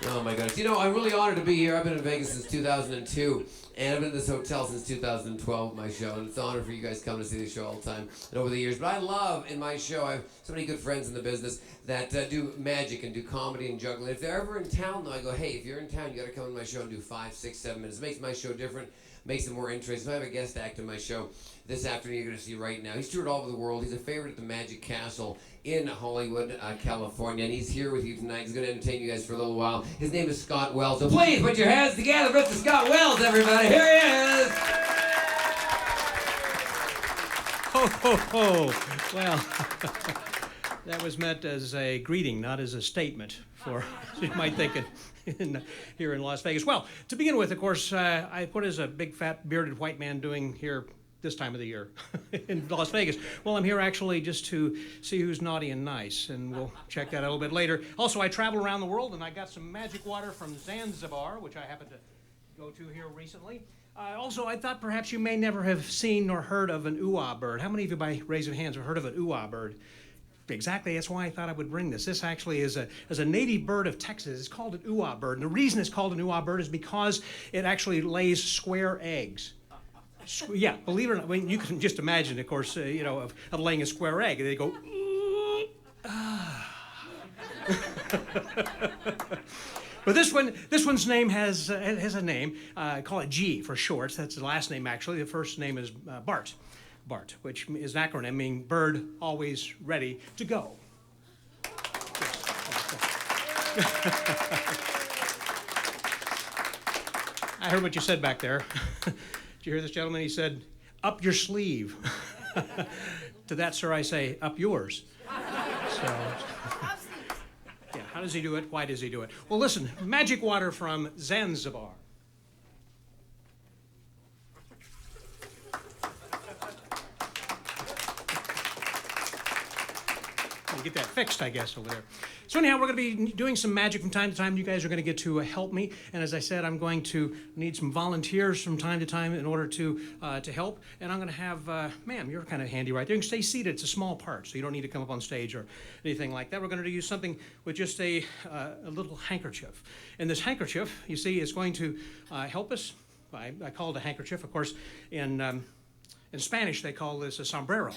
Oh my goodness. You know, I'm really honored to be here. I've been in Vegas since 2002, and I've been in this hotel since 2012 with my show, and it's an honor for you guys to come to see the show all the time and over the years. But I love, in my show, I have so many good friends in the business that do magic and do comedy and juggling. If they're ever in town, though, I go, hey, if you're in town, you got to come to my show and do 5, 6, 7 minutes. It makes my show different, makes it more interesting. So I have a guest act in my show this afternoon you're going to see right now. He's toured all over the world. He's a favorite at the Magic Castle in Hollywood, California, and he's here with you tonight. He's going to entertain you guys for a little while. His name is Scott Wells. So please put your hands together for Mr. Scott Wells, everybody. Here he is. Ho, ho, ho. Well, that was meant as a greeting, not as a statement for, you might think here in Las Vegas. Well, to begin with, of course, what is a big, fat, bearded white man doing here this time of the year in Las Vegas? Well, I'm here actually just to see who's naughty and nice, and we'll check that out a little bit later. Also, I travel around the world, and I got some magic water from Zanzibar, which I happened to go to here recently. Also, I thought perhaps you may never have seen nor heard of an ooh-ah bird. How many of you, by raise of hands, have heard of an ooh-ah bird? Exactly, that's why I thought I would bring this. This actually is a native bird of Texas. It's called an ooh-ah bird, and the reason it's called an ooh-ah bird is because it actually lays square eggs. Yeah, believe it or not, I mean, you can just imagine, of course, of laying a square egg. They go, But this one's name has a name. Call it G for short. That's the last name, actually. The first name is Bart. BART, which is an acronym meaning bird always ready to go. I heard what you said back there. Did you hear this gentleman? He said, up your sleeve. To that, sir, I say, up yours. So, yeah, how does he do it? Why does he do it? Well, listen, magic water from Zanzibar. Get that fixed, I guess, over there. So anyhow, we're going to be doing some magic from time to time. You guys are going to get to help me, and as I said, I'm going to need some volunteers from time to time in order to help. And I'm going to have, ma'am, you're kind of handy right there. You can stay seated. It's a small part, so you don't need to come up on stage or anything like that. We're going to use something with just a little handkerchief, and this handkerchief, you see, is going to help us. I call it a handkerchief. Of course, in Spanish, they call this a sombrero.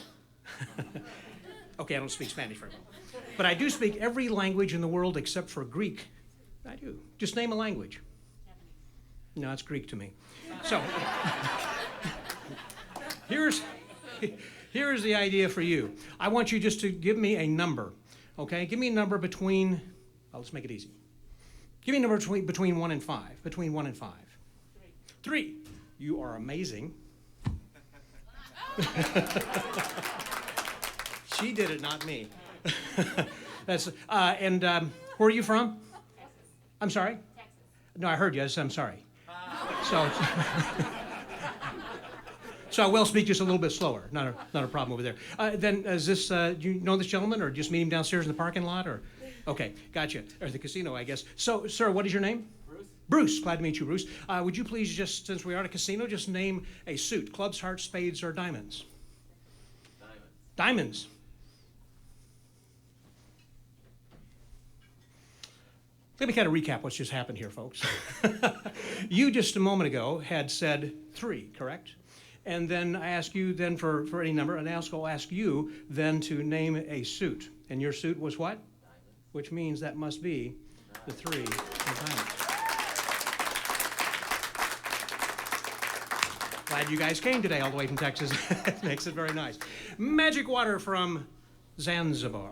Okay, I don't speak Spanish very well. But I do speak every language in the world except for Greek. I do. Just name a language. No, it's Greek to me. So, here's the idea for you. I want you just to give me a number, okay? Give me a number between, let's make it easy. Give me a number between 1 and 5. Between 1 and 5. 3. You are amazing. She did it, not me. That's where are you from? Texas. I'm sorry? Texas. No, I heard you. I'm sorry. So I will speak just a little bit slower. Not a problem over there. Then is this? Do you know this gentleman, or just meet him downstairs in the parking lot, or? Okay, gotcha. Or the casino, I guess. So, sir, what is your name? Bruce. Bruce. Glad to meet you, Bruce. Would you please just, since we are at a casino, just name a suit: clubs, hearts, spades, or diamonds? Diamonds. Let me kind of recap what's just happened here, folks. You just a moment ago had said 3, correct? And then I ask you then for any number, and I'll ask you then to name a suit. And your suit was what? Diamond. Which means that must be the 3 diamonds. Glad you guys came today all the way from Texas. Makes it very nice. Magic water from Zanzibar.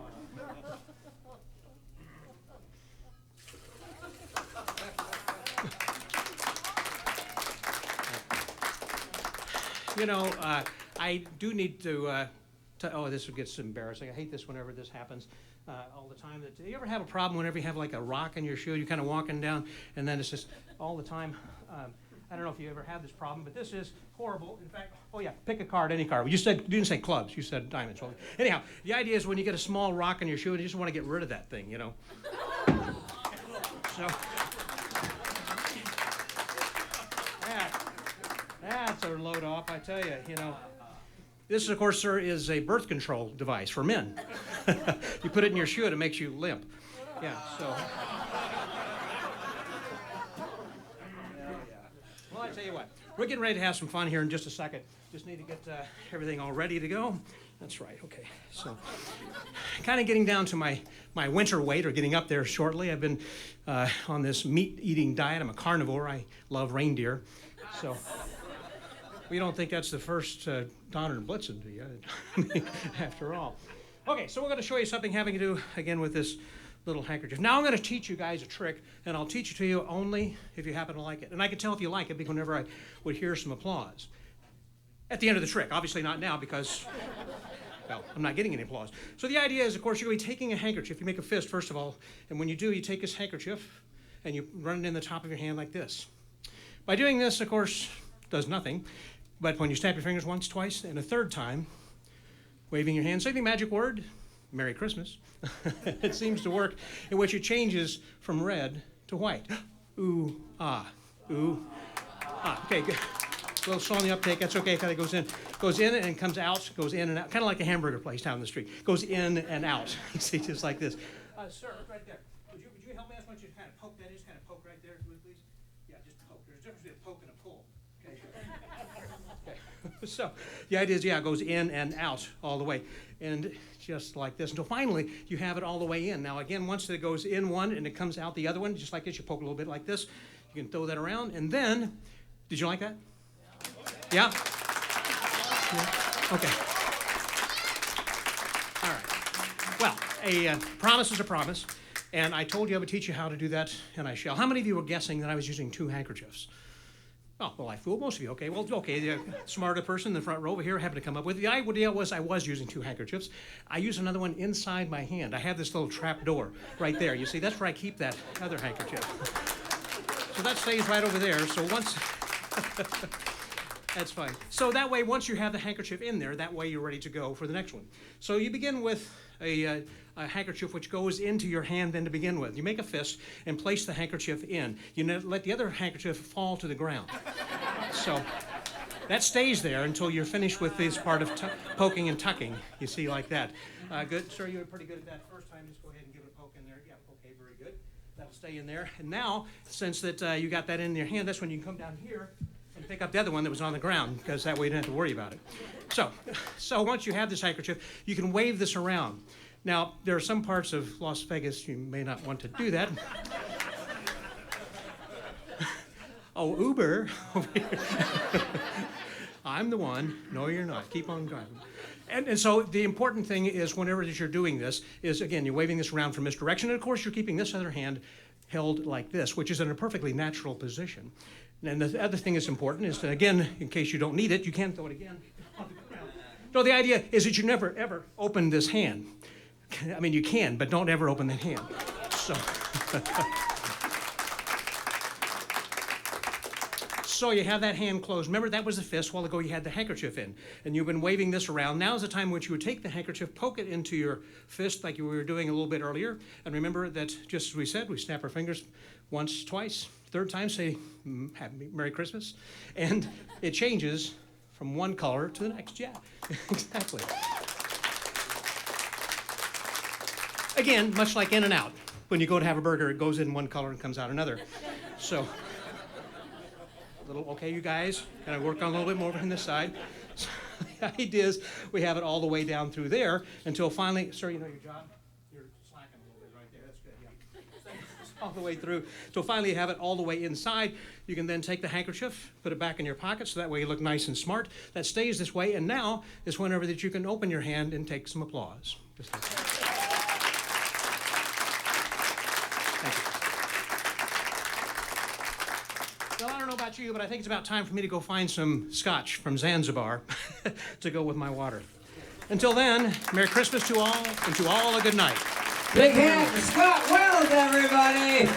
You know, I do need to oh, this gets embarrassing. I hate this whenever this happens all the time. Do you ever have a problem whenever you have like a rock in your shoe? You're kind of walking down, and then it's just all the time. I don't know if you ever have this problem, but this is horrible. In fact, oh yeah, pick a card, any card. You didn't say clubs, you said diamonds. Well, anyhow, the idea is when you get a small rock in your shoe, and you just want to get rid of that thing, you know. So, that's a load off, I tell you, you know. This, of course, sir, is a birth control device for men. You put it in your shoe and it makes you limp. Yeah, so. I tell you what, we're getting ready to have some fun here in just a second. Just need to get everything all ready to go. That's right, okay. So, kind of getting down to my winter weight, or getting up there shortly. I've been on this meat-eating diet. I'm a carnivore. I love reindeer. So, we don't think that's the first Donner and Blitzen, do you? After all. Okay, so we're going to show you something having to do, again, with this little handkerchief. Now I'm going to teach you guys a trick, and I'll teach it to you only if you happen to like it. And I can tell if you like it because whenever I would hear some applause. At the end of the trick. Obviously not now because, well, I'm not getting any applause. So the idea is, of course, you're going to be taking a handkerchief. You make a fist, first of all, and when you do, you take this handkerchief, and you run it in the top of your hand like this. By doing this, of course, does nothing. But when you snap your fingers once, twice, and a third time, waving your hand, say the magic word, Merry Christmas. It seems to work, in which it changes from red to white. Ooh, ah, ooh, ah. Okay, good. A little slow on the uptake, that's okay, kind of goes in and comes out, goes in and out, kind of like a hamburger place down the street. Goes in and out, you see, just like this. Sir, right there. Would you help me? I just want you to kind of poke that. Just kind of poke right there, please. Yeah, just poke. There's a difference between a poke and a pull. Okay. Okay. So the idea is, yeah, it goes in and out all the way, and just like this until finally you have it all the way in. Now again, once it goes in one and it comes out the other one, just like this, you poke a little bit like this. You can throw that around, and then, did you like that? Yeah? Yeah? Okay. All right. Well, a promise is a promise, and I told you I would teach you how to do that, and I shall. How many of you were guessing that I was using two handkerchiefs? Oh, well, I fooled most of you. Okay, well, okay, the smarter person in the front row over here happened to come up with it. The idea was I was using two handkerchiefs. I use another one inside my hand. I have this little trap door right there. You see, that's where I keep that other handkerchief. So that stays right over there. So once... That's fine. So that way, once you have the handkerchief in there, that way you're ready to go for the next one. So you begin with a handkerchief which goes into your hand then to begin with. You make a fist and place the handkerchief in. You let the other handkerchief fall to the ground. So that stays there until you're finished with this part of poking and tucking. You see, like that. Good. Sir, you were pretty good at that first time. Just go ahead and give it a poke in there. Yeah, okay, very good. That'll stay in there. And now, since that you got that in your hand, that's when you can come down here and pick up the other one that was on the ground, because that way you don't have to worry about it. So once you have this handkerchief, you can wave this around. Now, there are some parts of Las Vegas you may not want to do that. Oh, Uber over here. I'm the one. No, you're not. Keep on driving. And so the important thing is, whenever you're doing this, is, again, you're waving this around from this direction, and of course you're keeping this other hand held like this, which is in a perfectly natural position. And the other thing that's important is that, again, in case you don't need it, you can throw it again on the ground. So the idea is that you never, ever open this hand. I mean, you can, but don't ever open the hand. So, so you have that hand closed. Remember, that was the fist. A while ago, you had the handkerchief in. And you've been waving this around. Now's the time when you would take the handkerchief, poke it into your fist like you were doing a little bit earlier. And remember that, just as we said, we snap our fingers once, twice. Third time, say, Merry Christmas. And it changes from one color to the next. Yeah, exactly. Again, much like in and out. When you go to have a burger, it goes in one color and comes out another. So, okay, you guys, kind of work on a little bit more on this side. So the idea is we have it all the way down through there until finally, sir, you know your job? You're slacking a little bit right there. That's good, yeah. All the way through. So finally you have it all the way inside. You can then take the handkerchief, put it back in your pocket, so that way you look nice and smart. That stays this way, and now is whenever that you can open your hand and take some applause. Just like that. Thank you. Well, I don't know about you, but I think it's about time for me to go find some scotch from Zanzibar to go with my water. Until then, Merry Christmas to all, and to all a good night. Big hand for Scott Wells, everybody!